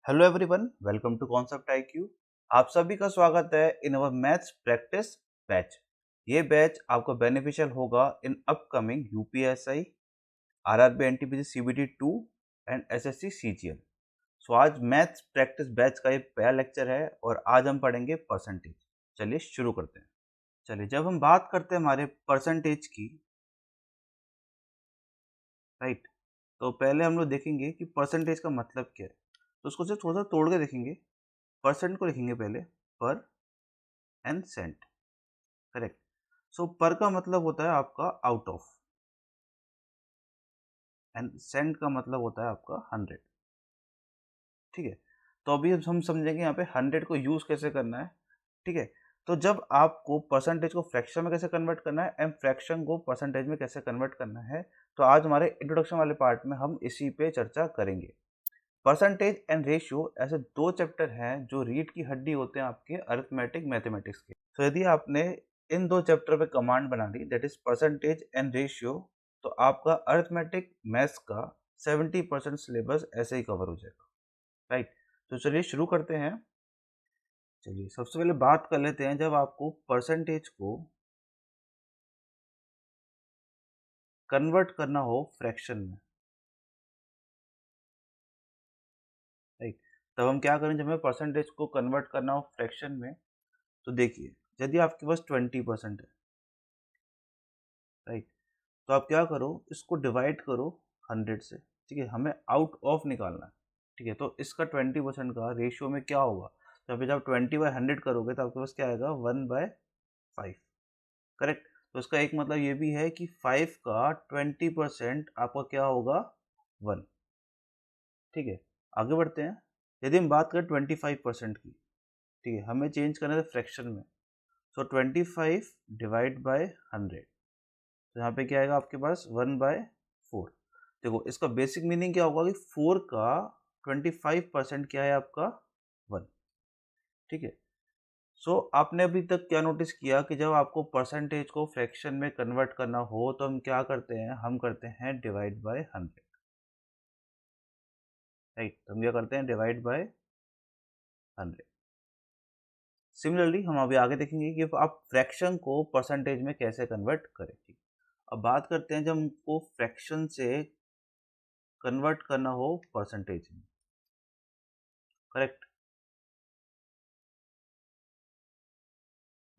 Hello everyone, welcome to concept IQ. आप सभी का स्वागत है in our maths practice batch. ये बैच आपको बेनिफिशियल होगा in upcoming UPSI, RRB, NTPC, CBT 2 and SSC CGL. So आज मैथ्स प्रैक्टिस बैच का ये पहला लेक्चर है और आज हम पढ़ेंगे परसेंटेज। चलिए शुरू करते हैं। चलिए, जब हम बात करते हैं हमारे परसेंटेज की, राइट, तो पहले हम लोग देखेंगे कि परसेंटेज का मतलब क्या है। तो उसको सिर्फ थोड़ा सा तोड़ के देखेंगे। परसेंट को लिखेंगे पहले, पर एंड सेंट। करेक्ट। सो पर का मतलब होता है आपका आउट ऑफ, एंड सेंट का मतलब होता है आपका 100। ठीक है। तो अभी हम समझेंगे यहाँ पे 100 को यूज कैसे करना है। ठीक है। तो जब आपको परसेंटेज को फ्रैक्शन में कैसे कन्वर्ट करना है एंड फ्रैक्शन को परसेंटेज में कैसे कन्वर्ट करना है, तो आज हमारे इंट्रोडक्शन वाले पार्ट में हम इसी पे चर्चा करेंगे। परसेंटेज एंड रेशियो ऐसे दो चैप्टर हैं जो रीढ़ की हड्डी होते हैं आपके अरिथमेटिक मैथमेटिक्स के। तो यदि आपने इन दो चैप्टर पे कमांड बना ली, that is percentage and ratio, तो आपका अरिथमेटिक मैथ्स का 70% सिलेबस ऐसे ही कवर हो जाएगा। राइट। तो चलिए शुरू करते हैं। चलिए सबसे पहले बात कर लेते हैं, जब आपको परसेंटेज को कन्वर्ट करना हो फ्रैक्शन में, राइट, तब हम क्या करें। जब हमें परसेंटेज को कन्वर्ट करना हो फ्रैक्शन में, तो देखिए, यदि आपके पास 20% है, राइट, तो आप क्या करो, इसको डिवाइड करो 100 से। ठीक है, हमें आउट ऑफ निकालना है। ठीक है, तो इसका 20% का रेशियो में क्या होगा, तो अभी जब 20/100 करोगे तो आपके पास क्या आएगा, 1/5। करेक्ट। तो इसका एक मतलब ये भी है कि 5 का 20% आपका क्या होगा, 1। ठीक है, आगे बढ़ते हैं। यदि हम बात करें 25% की, ठीक है, हमें चेंज करना है फ्रैक्शन में। सो 25 डिवाइड बाय 100, तो यहाँ पे क्या आएगा आपके पास, 1/4। देखो, इसका बेसिक मीनिंग क्या होगा कि 4 का 25% क्या है आपका, 1। ठीक है। सो आपने अभी तक क्या नोटिस किया कि जब आपको परसेंटेज को फ्रैक्शन में कन्वर्ट करना हो तो हम क्या करते हैं, हम करते हैं डिवाइड बाय 100। राइट, तो हम क्या करते हैं, डिवाइड बाय 100। सिमिलरली हम अभी आगे देखेंगे कि आप फ्रैक्शन को परसेंटेज में कैसे कन्वर्ट करें। ठीक। अब बात करते हैं जब हमको फ्रैक्शन से कन्वर्ट करना हो परसेंटेज में। करेक्ट।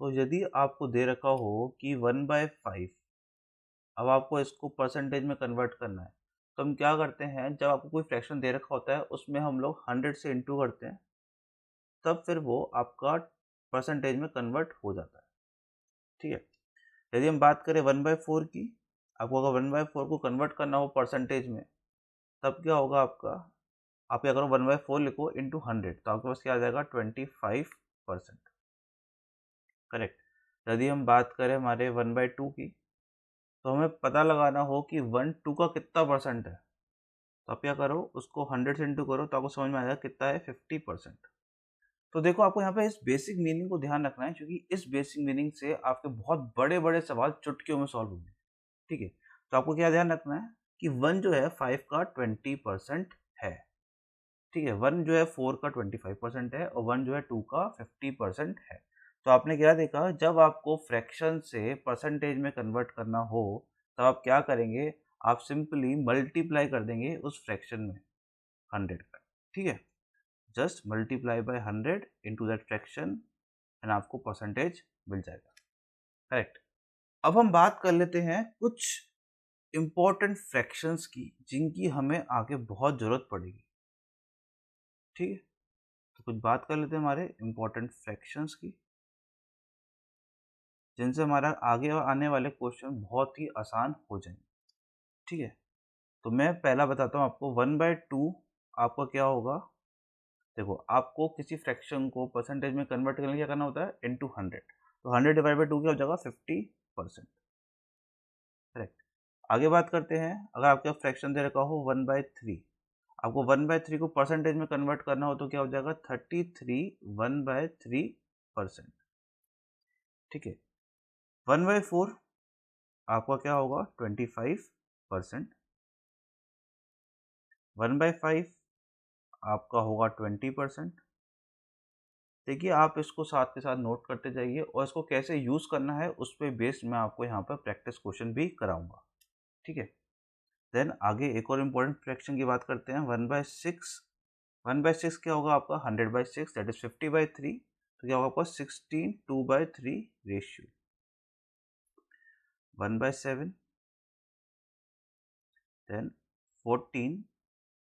तो यदि आपको दे रखा हो कि 1/5, अब आपको इसको परसेंटेज में कन्वर्ट करना है, तो हम क्या करते हैं, जब आपको कोई फ्रैक्शन दे रखा होता है उसमें हम लोग 100 से इंटू करते हैं, तब फिर वो आपका परसेंटेज में कन्वर्ट हो जाता है। ठीक है। यदि हम बात करें 1/4 की, आपको अगर 1/4 को कन्वर्ट करना हो परसेंटेज में, तब क्या होगा आपका, आप क्या करो, 1/4 लिखो इंटू 100, तो आपके पास क्या आ जाएगा, 25%। करेक्ट। यदि हम बात करें हमारे 1/2 की, तो हमें पता लगाना हो कि 1/2 का कितना परसेंट है, तो आप क्या करो, उसको 100 से इंटू करो, तो आपको समझ में आएगा कितना है, 50%। तो देखो, आपको यहाँ पे इस बेसिक मीनिंग को ध्यान रखना है, क्योंकि इस बेसिक मीनिंग से आपके बहुत बड़े बड़े सवाल चुटकियों में सॉल्व होंगे। ठीक है। तो आपको क्या ध्यान रखना है कि 1 जो है 5 का 20% है। ठीक है, 1 जो है 4 का 25% है, और 1 जो है 2 का 50% है। तो आपने क्या देखा, जब आपको फ्रैक्शन से परसेंटेज में कन्वर्ट करना हो, तब आप क्या करेंगे, आप सिंपली मल्टीप्लाई कर देंगे उस फ्रैक्शन में 100 का। ठीक है, just multiply by 100 into that fraction, and आपको परसेंटेज मिल जाएगा। करेक्ट। अब हम बात कर लेते हैं कुछ इंपॉर्टेंट फ्रैक्शंस की, जिनकी हमें आगे बहुत जरूरत पड़ेगी। ठीक है, तो कुछ बात कर लेते हैं हमारे इंपॉर्टेंट फ्रैक्शंस की, जिनसे हमारा आगे आने वाले क्वेश्चन बहुत ही आसान हो जाएंगे। ठीक है, तो मैं पहला बताता हूँ आपको, 1/2 आपका क्या होगा। देखो, आपको किसी फ्रैक्शन को परसेंटेज में कन्वर्ट करने के लिए क्या करना होता है, इंटू 100। तो 100 डिवाइड बाई 2 क्या हो जाएगा, 50%। करेक्ट। आगे बात करते हैं, अगर आपका फ्रैक्शन दे रखा हो 1/3, आपको 1/3 को परसेंटेज में कन्वर्ट करना हो तो क्या हो जाएगा, 33 1/3%। ठीक है। 1/4 आपका क्या होगा, 25%। 1/5 आपका होगा 20%। देखिए आप इसको साथ के साथ नोट करते जाइए और इसको कैसे यूज़ करना है उस पे बेस्ड मैं आपको यहाँ पर प्रैक्टिस क्वेश्चन भी कराऊंगा, ठीक है। देन आगे एक और इम्पोर्टेंट फ्रैक्शन की बात करते हैं, 1/6। 1/6 क्या होगा आपका, 100/6 दैट इज 50/3। तो क्या होगा आपका 16 2/3 रेशियो। 1/7 देन 14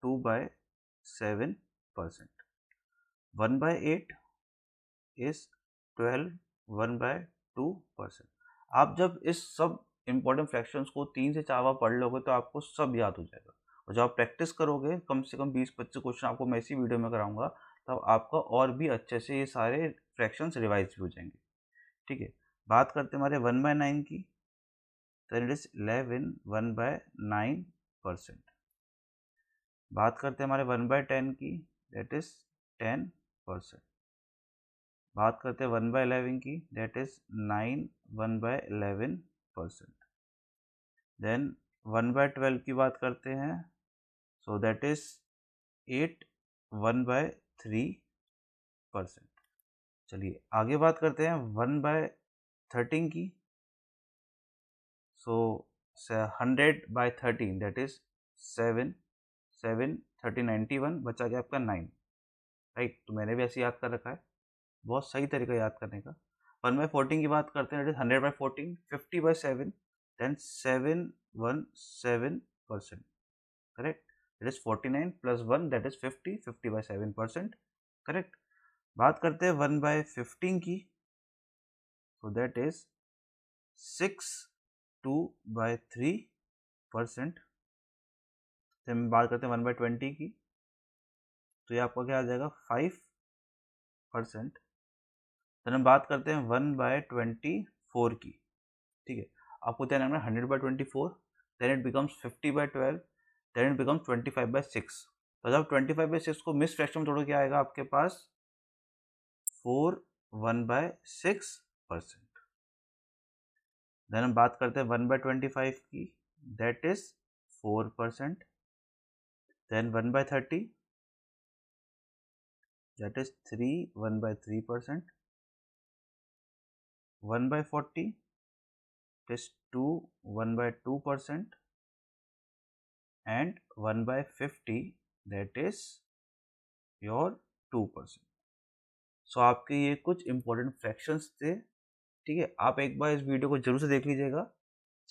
2/7%। 1/8 इज 12 1/2%। आप जब इस सब इंपॉर्टेंट फ्रैक्शंस को 3 से 4 बार पढ़ लोगे तो आपको सब याद हो जाएगा, और जब आप प्रैक्टिस करोगे कम से कम 20-25 क्वेश्चन आपको मैं इसी वीडियो में कराऊंगा, तब आपका और भी अच्छे से ये सारे फ्रैक्शंस रिवाइज भी हो जाएंगे, ठीक है। बात करते हैं हमारे 1/9 की, तो इट इज 11 1/9%। बात करते हैं हमारे 1/10 की, दैट इज 10%। बात करते हैं 1/11 की, दैट इज 9 1/11%। देन 1/12 की बात करते हैं, सो दैट इज 8 1/3%। चलिए आगे बात करते हैं 1/13 की, सो 100/13 दैट इज 7 7 30 91, बचा गया आपका 9, राइट। तो मैंने भी ऐसे याद कर रखा है, बहुत सही तरीका याद करने का। 1/14 की बात करते हैं, that is 100/14 50/7 then 717%, correct. That is 49 plus 1 that is 50 50/7%, correct. बात करते हैं 1/15 की, so that is 6 2/3%। फिर हम बात करते हैं 1/20 की, तो ये आपका क्या आ जाएगा 5%। फिर हम बात करते हैं 1/24 की, ठीक है। आपको ध्यान रखना 100/24 then it becomes 50/12 then it becomes 25/6। तो जब 25/6 को मिस फ्रैक्शन में तोड़ो क्या आएगा आपके पास 4 1/6%। देन हम बात करते हैं 1/25 की, that is 4%। Then 1/30 that is 3 1/3%। 1/40 it is 2 1/2%, and 1/50 that is your 2%। सो आपके ये कुछ इंपॉर्टेंट फ्रैक्शंस थे, ठीक है। आप एक बार इस वीडियो को जरूर से देख लीजिएगा।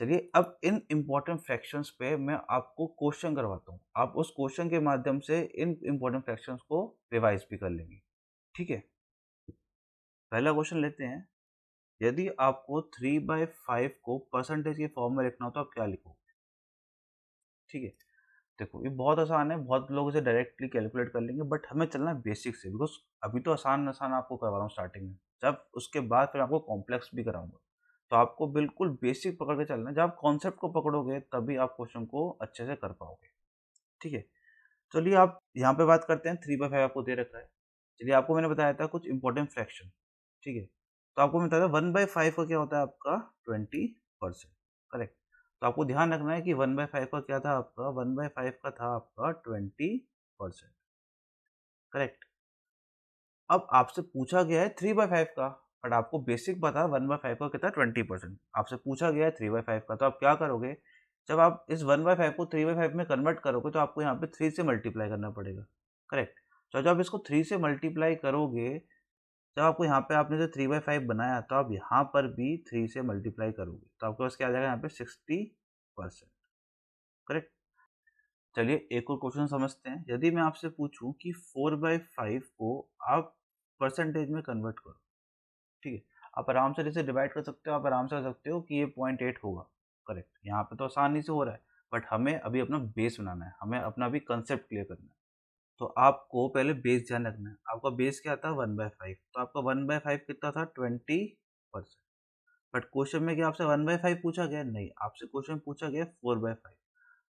चलिए अब इन इम्पोर्टेंट फ्रैक्शंस पे मैं आपको क्वेश्चन करवाता हूँ, आप उस क्वेश्चन के माध्यम से इन इम्पोर्टेंट फ्रैक्शंस को रिवाइज भी कर लेंगे, ठीक है। पहला क्वेश्चन लेते हैं, यदि आपको 3/5 को परसेंटेज के फॉर्म में लिखना हो तो आप क्या लिखोगे, ठीक है। देखो ये बहुत आसान है, बहुत लोग इसे डायरेक्टली कैलकुलेट कर लेंगे, बट हमें चलना है बेसिक से, बिकॉज अभी तो आसान आसान आपको करवा रहा हूँ स्टार्टिंग में, जब उसके बाद फिर आपको कॉम्प्लेक्स भी कराऊंगा। तो आपको बिल्कुल बेसिक पकड़ के चलना है, जब आप कॉन्सेप्ट को पकड़ोगे तभी आप क्वेश्चन को अच्छे से कर पाओगे, ठीक है। चलिए आप यहाँ पे बात करते हैं, 3/5 आपको दे रखा है। चलिए आपको मैंने बताया था कुछ इंपॉर्टेंट फ्रैक्शन, ठीक है। तो आपको मैं बताया था 1/5 का क्या होता है आपका 20%, करेक्ट। तो आपको ध्यान रखना है कि 1/5 का क्या था आपका, 1/5 का था आपका 20%, करेक्ट। अब आपसे पूछा गया है 3/5 का, बट आपको बेसिक पता है 1/5 का कितना 20%, आपसे पूछा गया है 3/5 का, तो आप क्या करोगे, जब आप इस 1/5 को 3/5 में कन्वर्ट करोगे तो आपको यहाँ पे 3 से मल्टीप्लाई करना पड़ेगा, करेक्ट। तो जब इसको 3 से मल्टीप्लाई करोगे, जब आपको यहाँ पे आपने जो 3/5 बनाया तो आप यहाँ पर भी 3 से मल्टीप्लाई करोगे, तो आपके पास क्या आ जाएगा यहाँ पे 60%, करेक्ट। चलिए एक और क्वेश्चन समझते हैं, यदि मैं आपसे पूछूं कि 4/5 को आप परसेंटेज में कन्वर्ट करो, ठीक है। आप आराम से जैसे डिवाइड कर सकते हो, आप आराम से कर सकते हो कि ये 0.8 होगा, करेक्ट। यहाँ पे तो आसानी से हो रहा है, बट हमें अभी अपना बेस बनाना है, हमें अपना भी कंसेप्ट क्लियर करना है। तो आपको पहले बेस ध्यान रखना है, आपका बेस क्या था 1/5, तो आपका 1/5 कितना था 20%। बट क्वेश्चन में क्या आपसे 1/5 पूछा गया, नहीं, आपसे क्वेश्चन पूछा गया 4/5।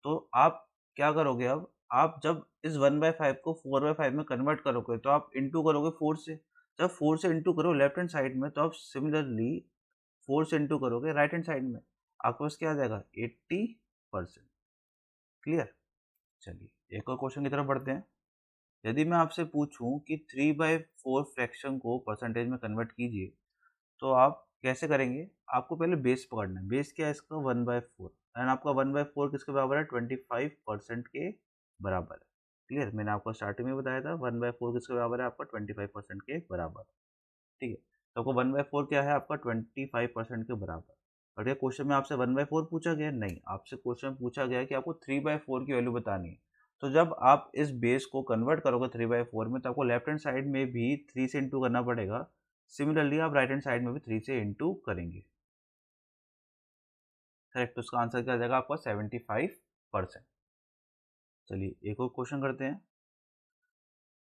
तो आप क्या करोगे, अब आप जब इस 1/5 को 4/5 में कन्वर्ट करोगे तो आप इंटू करोगे 4 से, जब 4 से इंटू करो लेफ्ट हैंड साइड में, तो आप सिमिलरली 4 से इंटू करोगे राइट हैंड साइड में, आपके पास क्या आ जाएगा 80%, क्लियर। चलिए एक और क्वेश्चन की तरफ बढ़ते हैं, यदि मैं आपसे पूछूं कि 3/4 फ्रैक्शन को परसेंटेज में कन्वर्ट कीजिए, तो आप कैसे करेंगे? आपको पहले बेस पकड़ना है। बेस क्या है इसका? 1/4 एंड आपका 1/4 किसके बराबर है? 25% के बराबर है। क्लियर? मैंने आपको स्टार्टिंग में बताया था 1/4 किसके बराबर है? आपका 25% के बराबर है। ठीक है? तो आपको 1/4 क्या है? आपका 25% के बराबर। और क्या क्वेश्चन में आपसे 1/4 पूछा गया है? नहीं, आपसे क्वेश्चन पूछा गया है कि आपको 3/4 की वैल्यू बतानी है। तो जब आप इस बेस को कन्वर्ट करोगे 3/4 में, तो आपको लेफ्ट हैंड साइड में भी 3 से इंटू करना पड़ेगा। सिमिलरली आप राइट हैंड साइड में भी 3 से इंटू करेंगे। करेक्ट? तो इसका आंसर क्या आ जाएगा आपका? 75%। चलिए एक और क्वेश्चन करते हैं।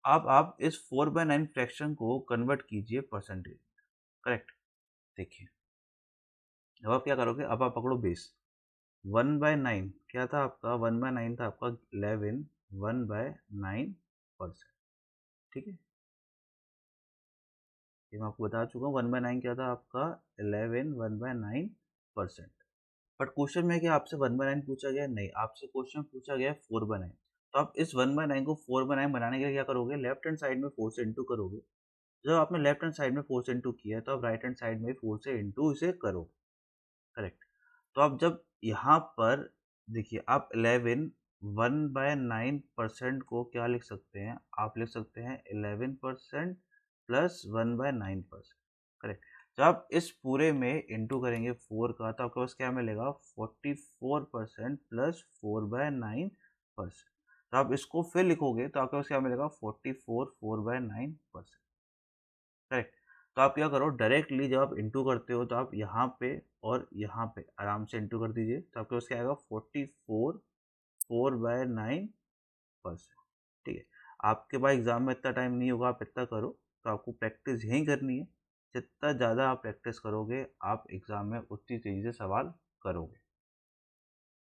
अब आप इस 4/9 फ्रैक्शन को कन्वर्ट कीजिए परसेंटेज। करेक्ट? देखिए, अब आप क्या करोगे? अब आप पकड़ो बेस 1/9 क्या था आपका? 1/9 था आपका 11 1/9%। ठीक है, ये मैं आपको बता चुका हूँ। 1/9 क्या था आपका? 11 1/9%। बट क्वेश्चन में क्या आपसे 1/9 पूछा गया? नहीं, आपसे क्वेश्चन पूछा गया 4/9। तो आप इस 1/9 को 4/9 बनाने के लिए क्या करोगे? लेफ्ट हैंड साइड में 4 से इंटू करोगे। जब आपने लेफ्ट हैंड साइड में 4 से इंटू किया है, तो आप राइट हैंड साइड में 4 से इंटू इसे करोगे। करेक्ट? तो आप जब यहाँ पर देखिए, आप 11 1/9% को क्या लिख सकते हैं? आप लिख सकते हैं 11% प्लस 1/9%। करेक्ट? जब आप इस पूरे में इंटू करेंगे 4 का, तो आपके पास क्या मिलेगा? 44% प्लस 4/9%। तो आप इसको फिर लिखोगे तो आपके पास क्या मिलेगा? 44 4/9%। करेक्ट? तो आप क्या करो, डायरेक्टली जब आप इंटू करते हो तो आप यहाँ पे और यहाँ पे आराम से इंटू कर दीजिए। तो आपके पास क्या आएगा? 44 4/9%। ठीक है, आपके पास एग्जाम में इतना टाइम नहीं होगा, आप इतना करो। तो आपको प्रैक्टिस यहीं करनी है। जितना ज़्यादा आप प्रैक्टिस करोगे, आप एग्जाम में उतनी तेज़ी से सवाल करोगे।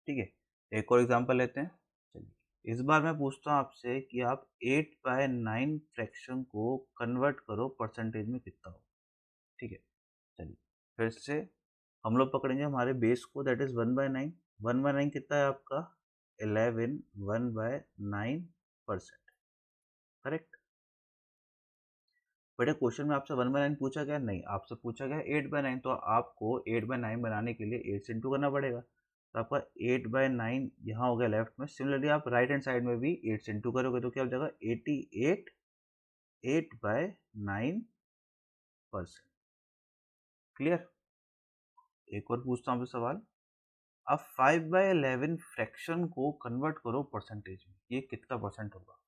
ठीक है, एक और एग्जाम्पल लेते हैं। चलिए, इस बार मैं पूछता हूँ आपसे कि आप 8/9 फ्रैक्शन को कन्वर्ट करो परसेंटेज में, कितना हो? ठीक है, चलिए फिर से हम लोग पकड़ेंगे हमारे बेस को, दैट इज 1/9। 1/9 कितना है आपका? 11 1/9%। करेक्ट? बेटा क्वेश्चन में आपसे 1/9 पूछा गया? नहीं, आपसे पूछा गया 8/9। तो आपको 8/9 बनाने के लिए 8 से इंटू करना पड़ेगा। तो आपका 8/9 यहाँ हो गया लेफ्ट में। सिमिलरली आप राइट हैंड साइड में भी 8 से इंटू करोगे तो क्या हो जाएगा? 88 8/9%। क्लियर? एक और पूछता हूँ आपसे सवाल। अब 5/11 फ्रैक्शन को कन्वर्ट करो परसेंटेज में, ये कितना परसेंट होगा?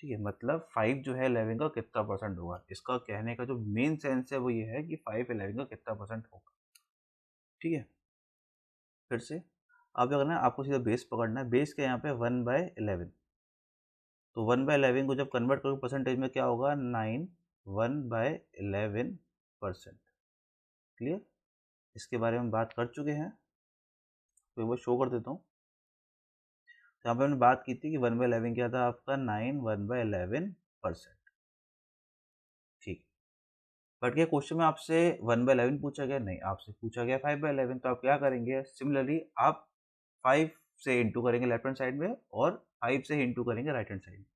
ठीक है, मतलब 5 जो है 11 का कितना परसेंट होगा? इसका कहने का जो मेन सेंस है वो ये है कि 5 11 का कितना परसेंट होगा। ठीक है, फिर से आप क्या करना है, आपको सीधा बेस पकड़ना है। बेस क्या है यहाँ पे? 1/11। तो 1/11 को जब कन्वर्ट करोगे परसेंटेज में, क्या होगा? 9 1/11%। क्लियर? इसके बारे में बात कर चुके हैं, तो एक बार शो कर देता हूँ। यहाँ पे हमने बात की थी कि 1/11 क्या था आपका? 9 1/11%। ठीक, बट क्या क्वेश्चन में आपसे 1/11 पूछा गया? नहीं, आपसे पूछा गया 5/11। तो आप क्या करेंगे? सिमिलरली आप 5 से इंटू करेंगे लेफ्ट हैंड साइड में, और 5 से इंटू करेंगे राइट हैंड साइड में।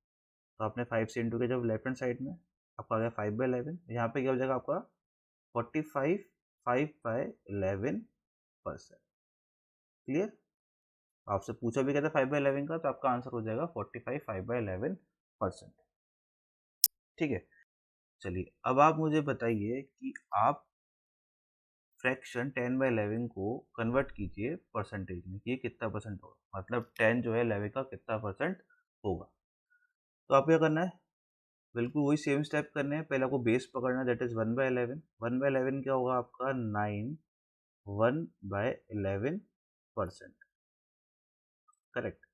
तो आपने 5 से इंटू किया जब लेफ्ट हैंड साइड में, आपका आ गया 5/11। यहाँ पे क्या हो जाएगा आपका? 45 5/11%। क्लियर? आपसे पूछा भी गया था 5/11 का, तो आपका आंसर हो जाएगा 45 5/11%। ठीक है, चलिए अब आप मुझे बताइए कि आप फ्रैक्शन 10/11 को कन्वर्ट कीजिए परसेंटेज में, कि ये कितना परसेंट होगा? मतलब 10 जो है 11 का कितना परसेंट होगा? तो आप क्या करना है? बिल्कुल वही सेम स्टेप करने हैं। पहले आपको बेस पकड़ना है, दैट इज 1/11। 1/11 क्या होगा आपका? 9 1/11%। करेक्ट?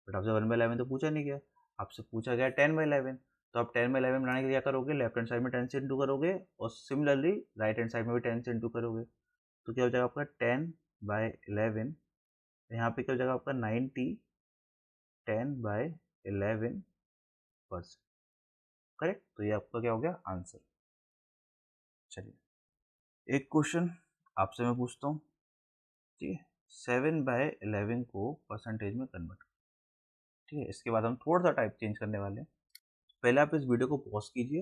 बट आपसे 1/11 तो पूछा नहीं गया, आपसे पूछा गया 10/11। तो आप 10/11 बनाने के लिए क्या करोगे? लेफ्ट हैंड साइड में 10 से इंटू करोगे, और सिमिलरली राइट हैंड साइड में भी 10 से इंटू करोगे। तो क्या हो जाएगा आपका? 10/11। यहाँ पे क्या हो जाएगा आपका? 90 10/11%। करेक्ट? तो ये आपका क्या हो गया? आंसर। चलिए एक क्वेश्चन आपसे मैं पूछता हूँ। ठीक है, 7/11 को परसेंटेज में कन्वर्ट। ठीक है, इसके बाद हम थोड़ा सा टाइप चेंज करने वाले हैं। पहले आप इस वीडियो को पॉज कीजिए,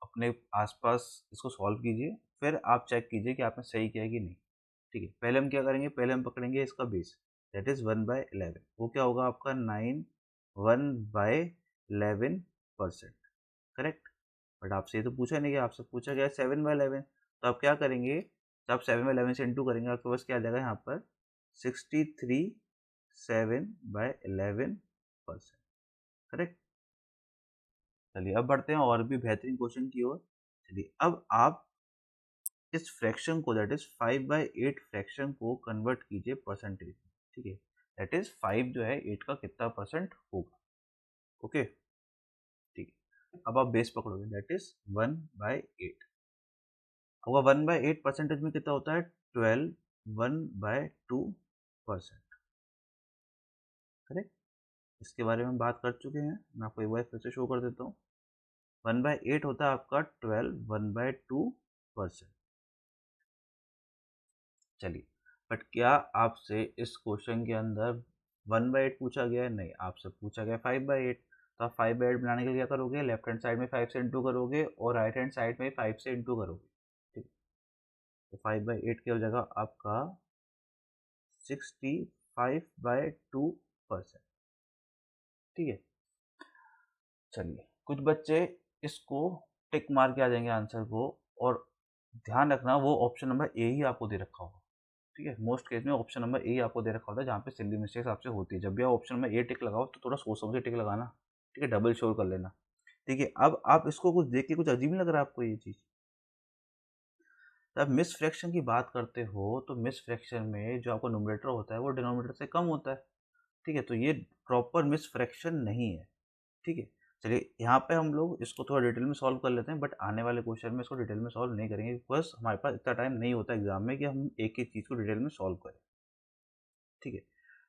अपने आसपास इसको सॉल्व कीजिए, फिर आप चेक कीजिए कि आपने सही किया है कि नहीं। ठीक है, पहले हम क्या करेंगे, पहले हम पकड़ेंगे इसका बेस, दैट इज 1/11। वो क्या होगा आपका 9 1/11%। करेक्ट। बट आपसे ये तो पूछा नहीं, कि आपसे पूछा गया 7/11। तो आप क्या करेंगे, जब आप 7/11 से इंटू करेंगे आपके पास क्या आ जाएगा यहाँ पर 63 7/11%। करेक्ट। चलिए अब बढ़ते हैं और भी बेहतरीन क्वेश्चन की ओर। चलिए अब आप इस फ्रैक्शन को, दैट इज 5/8 फ्रैक्शन को कन्वर्ट कीजिए परसेंटेज में। ठीक है, दैट इज 5 जो है 8 का कितना परसेंट होगा। ओके, ठीक है। अब आप बेस पकड़ोगे, दैट इज 1/8 होगा। 1/8 परसेंटेज में कितना होता है 12, 1/2%। करेक्ट। इसके बारे में बात कर चुके हैं, मैं आपको एक बार फिर से शो कर देता हूँ। 1/8 होता है आपका 12, 1/2%। चलिए, बट क्या आपसे इस क्वेश्चन के अंदर 1/8 पूछा गया है? नहीं, आपसे पूछा गया 5/8। तो आप 5/8 बनाने के लिए क्या करोगे, लेफ्ट हैंड साइड में 5 से इंटू करोगे और राइट हैंड साइड में 5 से इंटू करोगे। ठीक, तो 5/8 की जगह आपका 65/2%। ठीक है। चलिए, कुछ बच्चे इसको टिक मार के आ जाएंगे आंसर को, और ध्यान रखना वो ऑप्शन नंबर ए ही आपको दे रखा होगा। ठीक है, मोस्ट केस में ऑप्शन नंबर ए आपको दे रखा होता है, जहाँ पे सिली मिस्टेक्स आपसे होती है। जब भी आप ऑप्शन नंबर ए टिक लगाओ तो थोड़ा सोच समझ के टिक लगाना। ठीक है, डबल श्योर कर लेना। ठीक है, अब आप इसको कुछ देख के कुछ अजीब नहीं लग रहा है आपको ये चीज़? जब मिस फ्रैक्शन की बात करते हो तो मिस फ्रैक्शन में जो आपका न्यूमरेटर होता है वो डिनोमिनेटर से कम होता है। ठीक है, तो ये प्रॉपर मिस फ्रैक्शन नहीं है। ठीक है, चलिए यहाँ पे हम लोग इसको थोड़ा डिटेल में सॉल्व कर लेते हैं, बट आने वाले क्वेश्चन में इसको डिटेल में सॉल्व नहीं करेंगे, बिकॉज हमारे पास इतना टाइम नहीं होता एग्जाम में कि हम एक एक चीज़ को डिटेल में सॉल्व करें। ठीक है,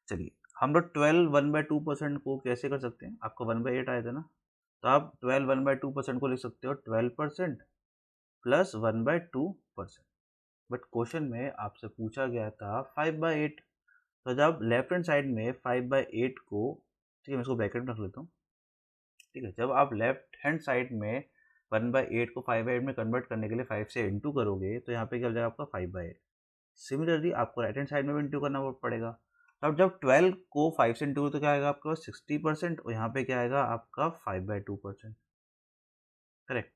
चलिए हम लोग 12 1/2% को कैसे कर सकते हैं, आपका 1/8 आया था ना, तो आप 12 1/2% को लिख सकते हो 12% प्लस 1/2%। बट क्वेश्चन में आपसे पूछा गया था 5/8। तो जब लेफ्ट हैंड साइड में 5/8 को, ठीक है मैं इसको ब्रैकेट में रख लेता हूँ। ठीक है, जब आप लेफ्ट हैंड साइड में 1/8 को 5/8 में कन्वर्ट करने के लिए 5 से इंटू करोगे तो यहाँ पे क्या हो जाएगा आपका 5/8। सिमिलरली आपको राइट हैंड साइड में भी इंटू करना पड़ेगा। तो अब जब 12 को 5 से इंटू तो क्या आएगा आपके पास 60%, और यहाँ पे क्या आएगा आपका 5/2%। करेक्ट।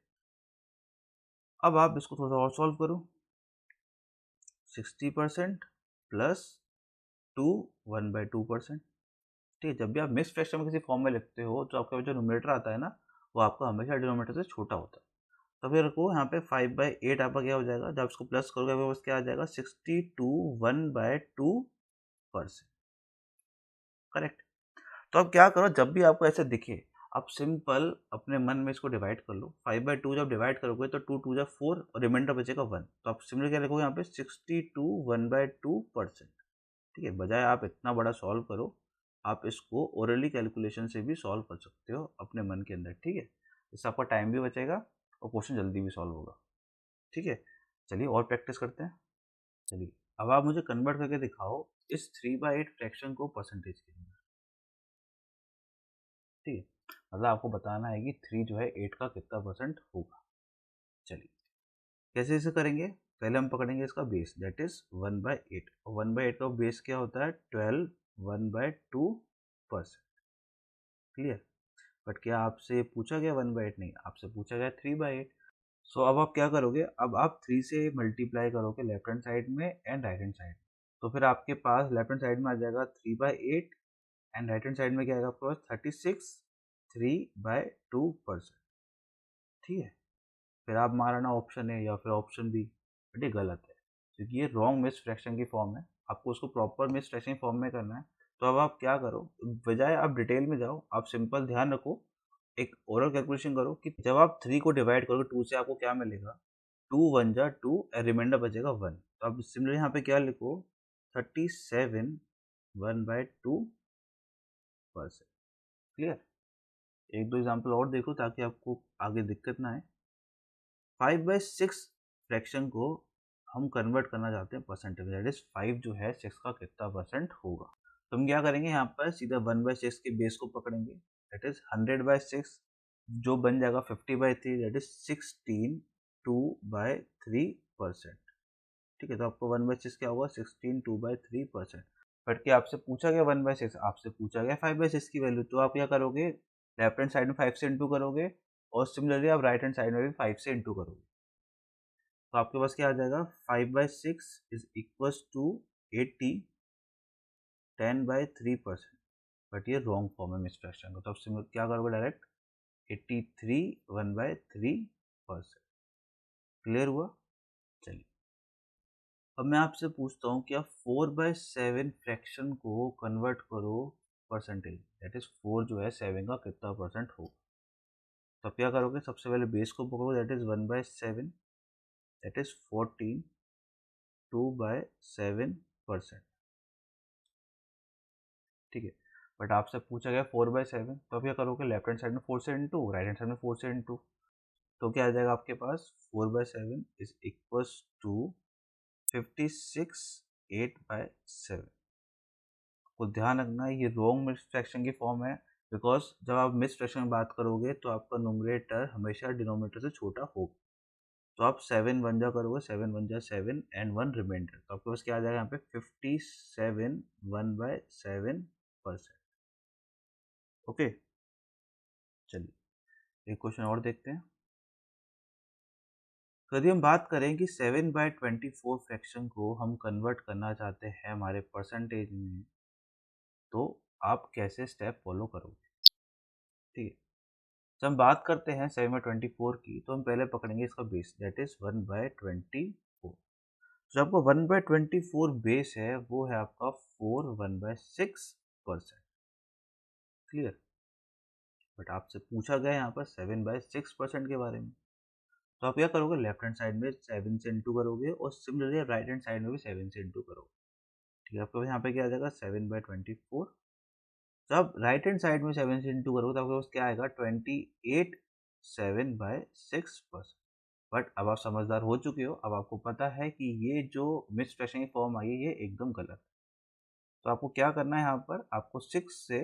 अब आप इसको थोड़ा सा और सॉल्व करो, 60% प्लस 2 1/2%। ठीक है, जब भी आप मिक्स फ्रैक्शन में किसी फॉर्म में लिखते हो तो आपका जो न्यूमरेटर आता है ना, वो आपका हमेशा डिनोमिनेटर से छोटा होता है। तो फिर को यहाँ पे 5/8 आपका क्या हो जाएगा, जब इसको प्लस करोगे आपके पास क्या आ जाएगा 62 1/2%। करेक्ट। तो अब क्या करो, जब भी आपको ऐसे दिखे आप सिंपल अपने मन में इसको डिवाइड कर लो। 5/2 जब डिवाइड करोगे तो 2 2 जा 4 और रिमाइंडर बचेगा 1। तो आप सिमिलर क्या लिखोगे यहाँ पे 62 1/2%। ठीक है, बजाय आप इतना बड़ा सॉल्व करो, आप इसको ओरली कैलकुलेशन से भी सॉल्व कर सकते हो अपने मन के अंदर। ठीक है, इससे आपका टाइम भी बचेगा और क्वेश्चन जल्दी भी सॉल्व होगा। ठीक है, चलिए और प्रैक्टिस करते हैं। चलिए अब आप मुझे कन्वर्ट करके दिखाओ इस 3/8 फ्रैक्शन को परसेंटेज के अंदर। ठीक है, मतलब आपको बताना है कि 3 जो है 8 का कितना परसेंट होगा। चलिए कैसे इसे करेंगे, पहले हम पकड़ेंगे इसका बेस, दैट इज 1/8। और 1/8 का बेस क्या होता है 12 1/2%। क्लियर। बट क्या आपसे पूछा गया 1/8? नहीं, आपसे पूछा गया 3/8। सो अब आप क्या करोगे, अब आप 3 से मल्टीप्लाई करोगे लेफ्ट हैंड साइड में एंड राइट हैंड साइड। तो फिर आपके पास लेफ्ट हैंड साइड में आ जाएगा 3/8 एंड राइट हैंड साइड में क्या आएगा आपके पास 36 3/2%। ठीक है, फिर आप मारना ऑप्शन ए या फिर ऑप्शन बी, बट ये गलत है क्योंकि ये रॉन्ग मिस फ्रैक्शन की फॉर्म है। आपको उसको प्रॉपर मिस फ्रैक्शन फॉर्म में करना है। तो अब आप क्या करो, बजाय आप डिटेल में जाओ, आप सिंपल ध्यान रखो, एक ओरल कैलकुलेशन करो कि जब आप 3 को डिवाइड करोगे 2 से आपको क्या मिलेगा, 2 1 जा 2 और रिमाइंडर बचेगा 1। तो आप सिमिलर यहाँ पे क्या लिखो 37 1/2%। क्लियर। एक दो एग्जाम्पल और देखो ताकि आपको आगे दिक्कत ना आए। 5/6 फ्रैक्शन को हम कन्वर्ट करना चाहते हैं परसेंटेज में, दैट इज 5 जो है 6 का कितना परसेंट होगा। तो हम क्या करेंगे यहाँ पर सीधा 1/6 के बेस को पकड़ेंगे, दैट इज 100/6 जो बन जाएगा 50/3 दैट इज 16 2/3%। ठीक है, तो आपको 1/6 क्या होगा 16 2/3%। बट क्या आपसे पूछा गया 1/6, आपसे पूछा गया 5/6 की वैल्यू, तो आप क्या करोगे लेफ्ट हैंड साइड में 5 से इंटू करोगे और सिमिलरली आप राइट हैंड साइड में भी 5 से इंटू करोगे। तो आपके पास क्या आ जाएगा 5/6 इज इक्वल टू 80 10/3%। बट ये रॉन्ग फॉर्म है मिस फ्रैक्शन का, तो आप क्या करोगे डायरेक्ट 83 1/3%। क्लियर हुआ? चलिए, अब मैं आपसे पूछता हूँ कि आप 4/7 फ्रैक्शन को कन्वर्ट करो परसेंटेज, दैट इज 4 जो है 7 का कितना परसेंट हो। तो आप क्या करोगे, सबसे पहले बेस को पकड़ोगे दैट इज 1/7 दैट इज 14 2/7%। ठीक है, बट आपसे पूछा गया 4/7, तो आप क्या करोगे लेफ्ट हैंड साइड में 4 से इंटू, राइट हैंड साइड में 4 से इंटू, तो क्या आ जाएगा आपके पास 4/7 इज इक्वल्स टू 56 8/7। को ध्यान रखना ये रॉन्ग मिक्स फ्रैक्शन की फॉर्म है, बिकॉज जब आप मिक्स फ्रैक्शन में बात करोगे तो आपका न्यूमरेटर हमेशा डिनोमिनेटर से छोटा होगा। तो आप 7 1 जा करोगे, 7 1 जा 7 एंड 1 रिमाइंडर, तो आपके पास क्या आ जाएगा यहाँ पे 57 1/7%। ओके, चलिए एक क्वेश्चन और देखते हैं। तो यदि हम बात करें कि 7/24 फ्रैक्शन को हम कन्वर्ट करना चाहते हैं हमारे परसेंटेज में, तो आप कैसे स्टेप फॉलो करोगे? ठीक है, जब हम बात करते हैं 7/24 की, तो हम पहले पकड़ेंगे इसका बेस दैट इज 1/24। जो आपका 1/24 बेस है वो है आपका 4 1/6%। क्लियर? बट आपसे पूछा गया यहाँ पर 7/6% के बारे में, तो आप क्या करोगे लेफ्ट हैंड साइड में 7 से इंटू करोगे और सिमिलरली राइट हैंड साइड में भी 7 से इंटू करोगे। ठीक है, आपको यहाँ पे क्या आ जाएगा 7/24। जब राइट हैंड साइड में 7 से इंटू करोगे तो आपके पास क्या आएगा 28 7/6%। बट अब आप समझदार हो चुके हो, अब आपको पता है कि ये जो मिक्स फ्रैक्शन की फॉर्म आई है ये एकदम गलत है। तो आपको क्या करना है, यहाँ पर आपको 6 से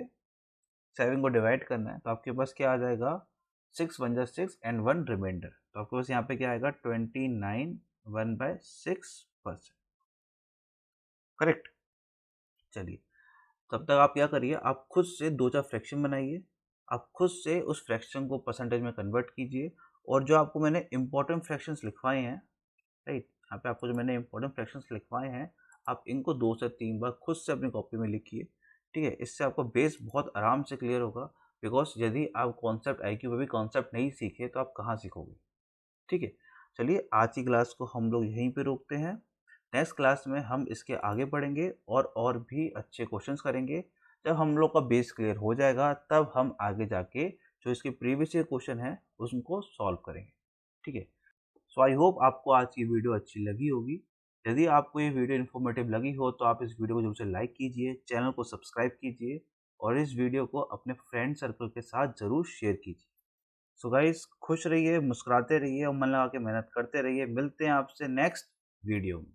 7 को डिवाइड करना है, तो आपके पास क्या आ जाएगा 6 1 जा 6 एंड 1 रिमाइंडर, तो आपके पास यहाँ पे क्या आएगा 29 1/6%। करेक्ट? चलिए, तब तक आप क्या करिए, आप खुद से 2-4 फ्रैक्शन बनाइए, आप खुद से उस फ्रैक्शन को परसेंटेज में कन्वर्ट कीजिए, और जो आपको मैंने इंपॉर्टेंट फ्रैक्शंस लिखवाए हैं, राइट, यहाँ पे आपको जो मैंने इंपॉर्टेंट फ्रैक्शंस लिखवाए हैं, आप इनको 2 से 3 बार खुद से अपनी कॉपी में लिखिए। ठीक है, इससे आपका बेस बहुत आराम से क्लियर होगा, बिकॉज यदि आप कॉन्सेप्ट आईक्यू में भी कॉन्सेप्ट नहीं सीखे तो आप कहाँ सीखोगे। ठीक है, चलिए आज की क्लास को हम लोग यहीं पे रोकते हैं। नेक्स्ट क्लास में हम इसके आगे बढ़ेंगे और भी अच्छे क्वेश्चंस करेंगे। जब हम लोग का बेस क्लियर हो जाएगा तब हम आगे जाके जो इसके प्रीवियस ईयर क्वेश्चन है उनको सॉल्व करेंगे। ठीक है, सो आई होप आपको आज की वीडियो अच्छी लगी होगी। यदि आपको ये वीडियो इन्फॉर्मेटिव लगी हो तो आप इस वीडियो को जरूर से लाइक कीजिए, चैनल को सब्सक्राइब कीजिए और इस वीडियो को अपने फ्रेंड सर्कल के साथ ज़रूर शेयर कीजिए। सो गाइस, खुश रहिए, मुस्कुराते रहिए और मन लगा के मेहनत करते रहिए। मिलते हैं आपसे नेक्स्ट वीडियो में।